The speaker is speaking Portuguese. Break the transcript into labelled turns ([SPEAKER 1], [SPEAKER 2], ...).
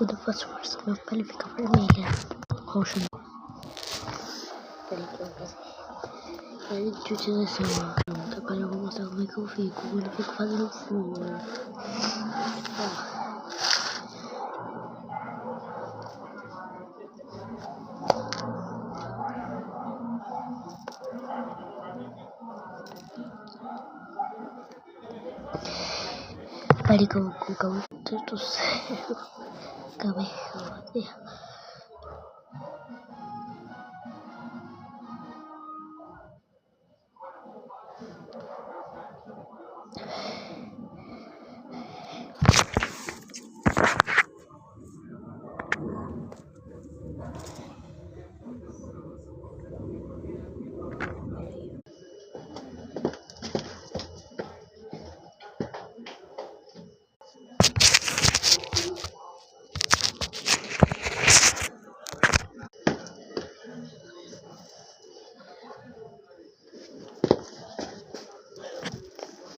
[SPEAKER 1] quando eu faço força, minha pele fica vermelha, roxa. Peraí que eu vou fazer. Deixa eu tirar assim, ó. Pronto, agora eu vou mostrar como é que eu fico quando eu fico fazendo flor. Ó. Peraí que eu vou colocar o filtro do céu. Calma aí, eu vou fazer.